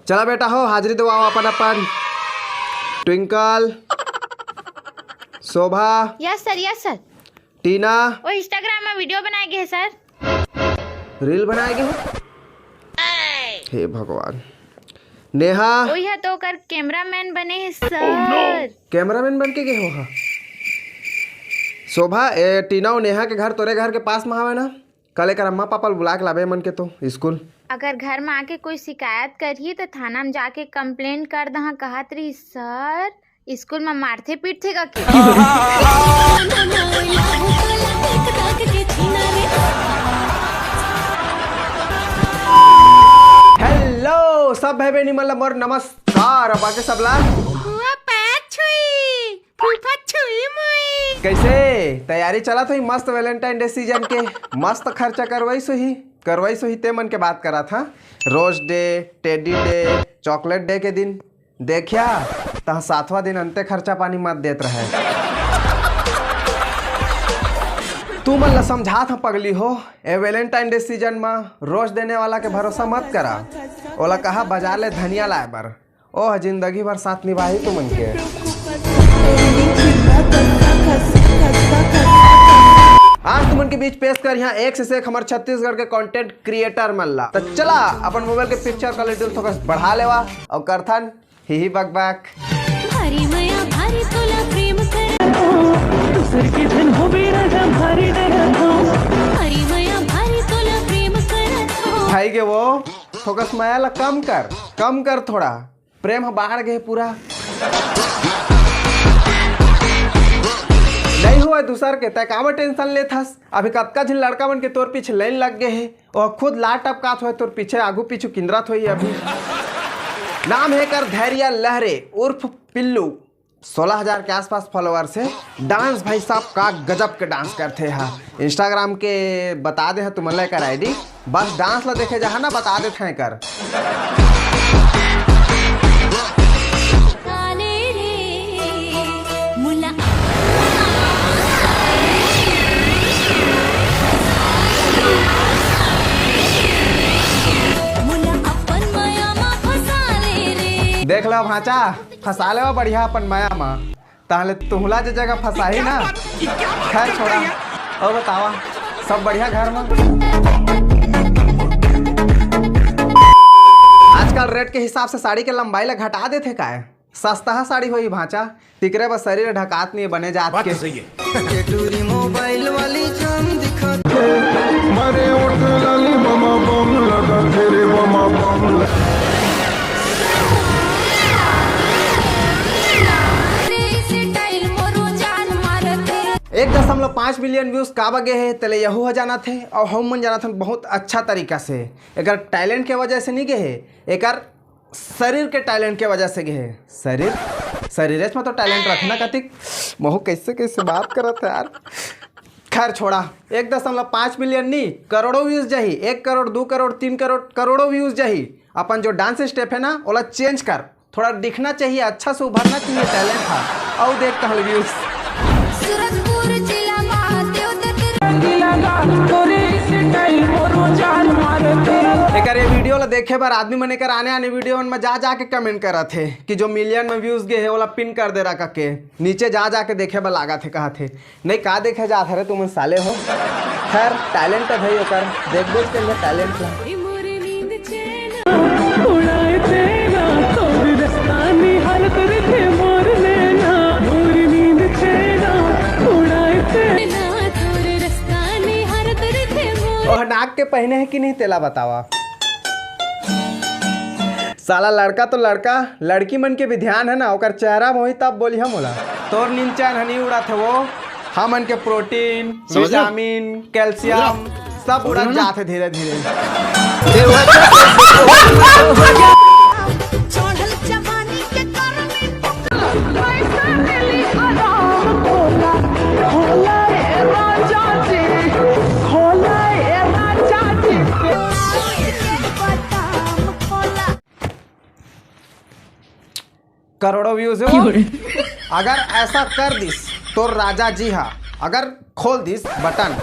चला बेटा हो हाजिरी दवाओ अपन अपन। ट्विंकल, शोभा, यस सर। टीना, वो इंस्टाग्राम में वीडियो बनाएंगे सर। रील बनाएंगे। हे भगवान। नेहा, वो यह तो कर कैमरामैन बने हैं सर। कैमरामैन बन के गए हो। हाँ शोभा, टीना और नेहा के घर तोरे घर के पास में हवे ना। कल एक अम्मा पापा बुला के लावे मन के तो स्कूल। अगर घर में आके कोई शिकायत करी तो थाना में जाके कंप्लेंट कर दहा। कहत रही सर स्कूल में मारते पीटते का के। हेलो सब भाई बहनी मतलब मोर नमस्कार। बाकी सब ला कैसे तैयारी चला तो मस्त वैलेंटाइन डे सीजन के मस्त खर्चा करवाई सो ही ते मन के बात करा था। Rose day, teddy day, chocolate day के दिन देखिया तह 7वां दिन अंते खर्चा पानी मत देत रहे। तू मन ला समझा था पगली हो ए वैलेंटाइन डे सीजन में रोज देने वाला के भरोसा मत करा। ओला कहा बाजार ले धनिया लाए बर ओह जिंदगी भर साथ निभाही तू मन के। आज तुमन के बीच पेश कर यहाँ एक से एक हमारे छत्तीसगढ़ के कंटेंट क्रिएटर मल्ला। तो चला अपन मोबाइल के पिक्चर क्वालिटी थोड़ा बढ़ा लेवा और करथन ही बक बक। भारी माया भारी तोला प्रेम कर दूसर के धन हो बेरा भारी दरदो। भारी माया भारी तोला प्रेम कर भाई के वो फोकस माया ला कम कर थोड़ा प्रेम बाहर गए पूरा नहीं हुआ दूसर के तय काबर टेंशन ले थस। अभी कतका झिन लड़का मन के तोर पीछे लाइन लग गए है और खुद ला टपकात हुए तोर पीछे आगू पीछू किंदरत हुई। अभी नाम है कर धैर्य लहरे उर्फ पिल्लू। 16,000 के आसपास फॉलोअर से डांस भाई साहब का गजब के डांस करते हैं। इंस्टाग्राम के बता दे है तुम कर आईडी बस डांस ला देखे जहाँ ना बता देते हैं कर। देख लो भाचा फंसा ले बढ़िया अपन माया माँ ताहले तुहला जो जगह फंसा ही ना। खैर छोड़ा और बतावा सब बढ़िया घर में। आजकल रेट के हिसाब से साड़ी के लंबाई ला घटा देते का है। सस्ता साड़ी होई भाचा तिकरे बस शरीर ढकात नहीं बने जात के। मोबाइल वाली जान दिखा मारे उठ लाली मामा बम लगा तेरे मामा बम। 1.5 मिलियन व्यूज का बगे है तले यहू हो जाना थे और हम मन जाना थे बहुत अच्छा तरीका से। एक टैलेंट के वजह से नहीं गए है एक शरीर के टैलेंट के वजह से गए है। शरीर में तो टैलेंट रखना कतिक महू कैसे बात करत है यार। खैर छोड़ा 1.5 मिलियन नहीं करोड़ों व्यूज जाही। 1 करोड़ 2 करोड़ 3 करोड़ करोड़ों व्यूज जाही। अपन जो डांस स्टेप है ना ओला चेंज कर थोड़ा दिखना चाहिए अच्छा से उभरना चाहिए टैलेंट था और देख कहल व्यूज। एक वीडियो ला देखे बार आदमी मन एक आने वीडियो में जा के कमेंट करा थे कि जो मिलियन में व्यूज गए है वाला पिन कर दे रहा के नीचे जा के देखे बार लागा थे कहा थे नहीं का देखे जा थे तुम साले हो। खैर टैलेंट है भाई ओकर देख के लिए टैलेंट ला। और नाक के पहने है कि नहीं तेला बतावा। साला लड़का तो लड़का लड़की मन के भी ध्यान है ना ओकर चेहरा में होई तब बोली हम बोला तोर नींचन हनी उड़ा थे वो हमन के प्रोटीन विटामिन कैल्शियम सब उड़ा जाते धीरे धीरे। करोड़ों व्यूज है वो। अगर ऐसा कर दिस तो राजा जी हाँ अगर खोल दिस बटन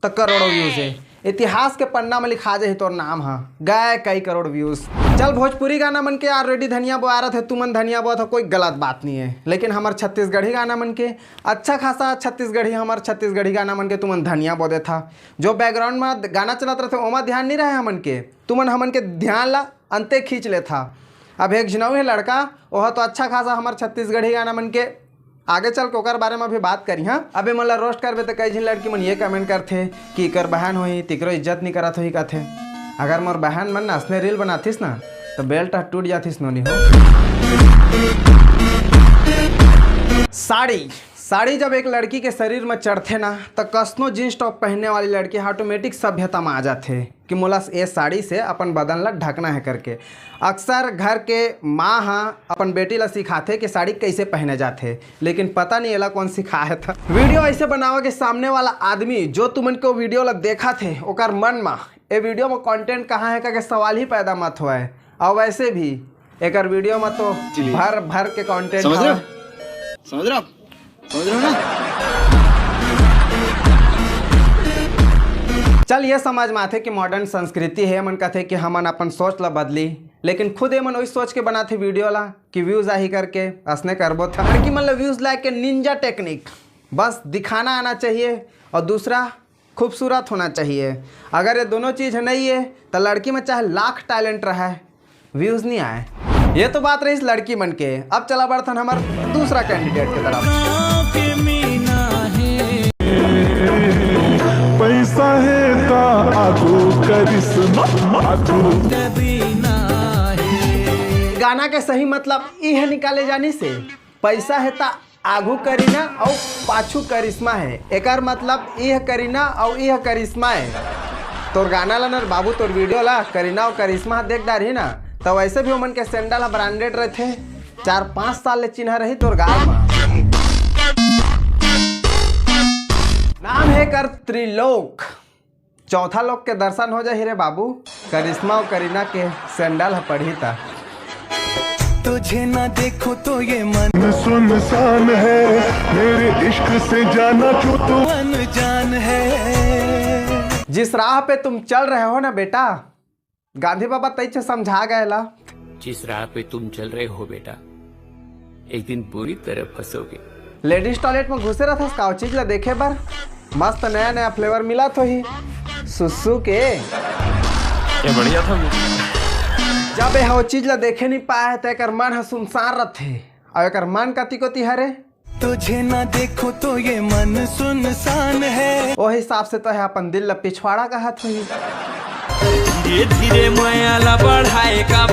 तो करोड़ों व्यूज है। इतिहास के पन्ना में लिखा जाए तोर नाम हाँ गए कई करोड़ व्यूज। चल भोजपुरी गाना मन के ऑलरेडी धनिया बोआ रहा थे, तुमन धनिया बोआ था, कोई गलत बात नहीं है। लेकिन हमार छत्तीसगढ़ी गाना मन के अच्छा खासा छत्तीसगढ़ी गाना मन के तुमन धनिया बोदे था। जो बैकग्राउंड में गाना चलत रहे थे ओमा ध्यान नहीं रहे हमन के, तुमन हमन के ध्यान ला अंते खींच ले था। अब एक जनऊ है लड़का, वह तो अच्छा खासा हमार छत्तीसगढ़ी गाना मन के आगे चल के ओकर बारे में भी बात करी। हाँ, अबे मन ला रोस्ट करबे तो कई झन लड़की मन ये कमेंट करथे कि इकर बहन होही तिकरो इज्जत नहीं करत होही कथे। अगर मोर बहन मन असने रील बनाथिस ना तो बेल्ट टूट जाथिस नोनी हो। साड़ी जब एक लड़की के शरीर में चढ़थे ना तो कसनो जींस टॉप पहनने वाली लड़की ऑटोमेटिक सभ्यता में आ जाथे कि मोला ये साड़ी से अपन बदन ला ढकना है करके। अक्सर घर के माँ हाँ अपन बेटी ला सिखाथे कि साड़ी कैसे पहने जाथे, लेकिन पता नहीं एला कौन सिखाया था। वीडियो ऐसे बनावा कि सामने वाला आदमी जो तुमन को वीडियो ला देखा थे ओकर मन में ये वीडियो में कंटेंट कहाँ है का सवाल ही पैदा मत हुआ है। और वैसे भी एक वीडियो में तो भर के कंटेंट समझ रहे हो ना। चल ये समझ में आते कि मॉडर्न संस्कृति है, मन कहते कि हमन अपन सोच ला बदली, लेकिन खुद ये मन वही सोच के बनाते वीडियो ला कि व्यूज आही करके असने करबो था। लड़की मन ला व्यूज लाइक के निंजा टेक्निक बस दिखाना आना चाहिए और दूसरा खूबसूरत होना चाहिए। अगर ये दोनों चीज़ नहीं है तो लड़की में चाहे लाख टैलेंट रहा है व्यूज नहीं आए। ये तो बात रही इस लड़की मन के। अब चला बढ़थन हमार दूसरा कैंडिडेट की तरफ। पैसा है का आगू करिश्मा गाना के सही मतलब यह निकाले जाने से पैसा है ता आगू करीना और पाछू करिश्मा है। एकर मतलब यह करीना और यह करिश्मा है। तोर गाना ला नर बाबू तोर वीडियो ला करीना और करिश्मा देख डारी ना तो वैसे भी ओमन के सैंडल ला ब्रांडेड रहते। 4-5 साल ले चिन्ह रही तोर गाल में। नाम है कर त्रिलोक, चौथा लोक के दर्शन हो जाए रे बाबू। करिश्मा और करीना के सैंडल है पढ़ी था। तुझे ना देखो तो ये मन सुनसान है, मेरे इश्क से जाना क्यों तू अनजान है। जिस राह पे तुम चल रहे हो ना बेटा, गांधी बाबा तैसे समझा गए ला। जिस राह पे तुम चल रहे हो बेटा, एक दिन पूरी तरह फंसोगे। लेडीज टॉयलेट में घुसे रहा था चीज ला देखे बार, मस्त नया नया फ्लेवर मिला तो ही सुसु के क्या बढ़िया था। जब यह चीज ला देखे नहीं पाए तो एक मन है सुनसान रथे और एक मन कति कोती हरे। तुझे ना देखो तो ये मन सुनसान है। वो हिसाब से तो है अपन दिल ला पिछवाड़ा का हाथ हुई। ये धीरे मायाला बढ़ाए का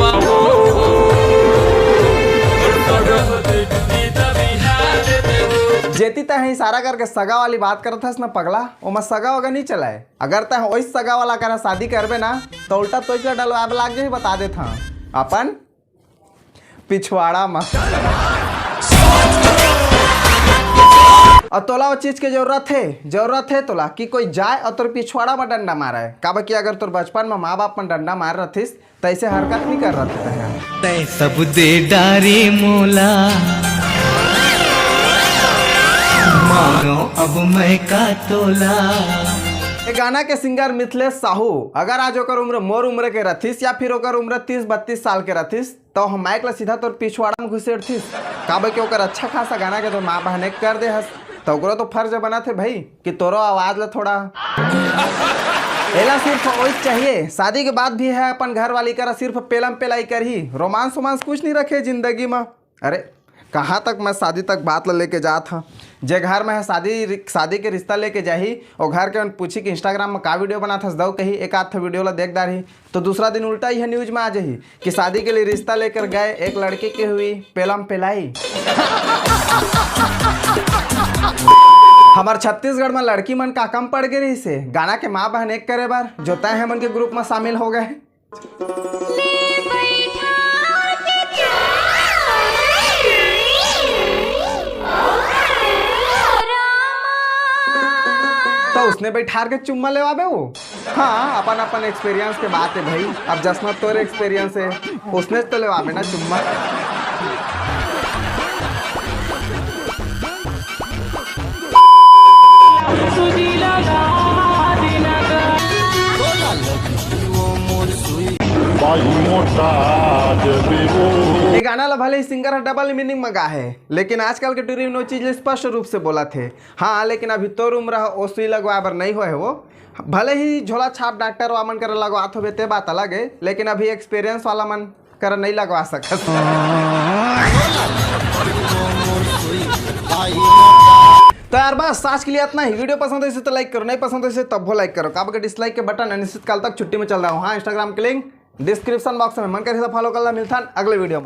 जेती तह इशारा करके सगा वाली बात करत हस ना पगला, ओमा सगा वगा नहीं चलाए। अगर तह वही सगा वाला करा शादी करबे ना तो उल्टा तो डलवा लाग ही बता दे था अपन पिछवाड़ा में। और तोला वो चीज की जरूरत है तोला कि कोई जाए और तोर पिछवाड़ा में डंडा मारा है। काबा कि अगर तोर बचपन में माँ बाप में डंडा मार रथिस तो ऐसे हरकत नहीं कर रहे। तय सब दे डारी मोला मांगो अब मैं का तोला। ये गाना के सिंगर मिथिलेश साहू। अगर आज ओकर उम्र मोर उम्र के रथिस या फिर ओकर उम्र 30-32 साल के रथिस तो हम माइक ला सीधा तोर पिछवाड़ा में घुसेड़थिस। काबे कि ओकर अच्छा खासा गाना के तो माँ बहने कर दे हस तो ओकरो तो फर्ज बना थे भाई कि तोरो आवाज ला थोड़ा एला सिर्फ वही चाहिए। शादी के बाद भी है अपन घर वाली करा सिर्फ पेलम पेलाई कर ही, रोमांस वोमांस कुछ नहीं रखे जिंदगी में। अरे कहाँ तक मैं शादी तक बात ला लेके जा था। जे घर में है शादी के रिश्ता लेके जाही और घर के पूछी कि इंस्टाग्राम में का वीडियो बना था दो कही एक आध वीडियो ला देख रही तो दूसरा दिन उल्टा ही है न्यूज में आ जाही कि शादी के लिए रिश्ता लेकर गए एक लड़के की हुई पेलम पेलाई। हमार छत्तीसगढ़ में लड़की मन का कम पड़ गई से गाना के माँ बहन एक करे बार जो तय है मन के ग्रुप में शामिल हो गए। तो उसने बैठार के चुम्मा लेवाबे वो। हाँ अपन अपन एक्सपीरियंस के बात है भाई। अब जसना तोरे एक्सपीरियंस है उसने तो लेवाबे ना चुम्मा। भाई मोटा जबे वो ये गाना ला भले ही सिंगर डबल मीनिंग में गा है, लेकिन आजकल के टूरी में वो चीज स्पष्ट रूप से बोला थे। हाँ, लेकिन अभी तो उम्र ओ सुई लगवा बर नहीं हुए वो, भले ही झोला छाप डॉक्टर वामन कर लगवात हो ते बात अलग है, लेकिन अभी एक्सपीरियंस वाला मन कर नहीं लगवा सकता। तो यार बस आज के लिए इतना ही। वीडियो पसंद है तो लाइक करो, नहीं पसंद है तब वो लाइक करो। काब के डिसलाइक के बटन अनिश्चित काल तक छुट्टी में चल रहा हूँ। हाँ, इंस्टाग्राम के लिंक डिस्क्रिप्शन बॉक्स में मन करे फॉलो कर ला। मिलता अगले वीडियो में।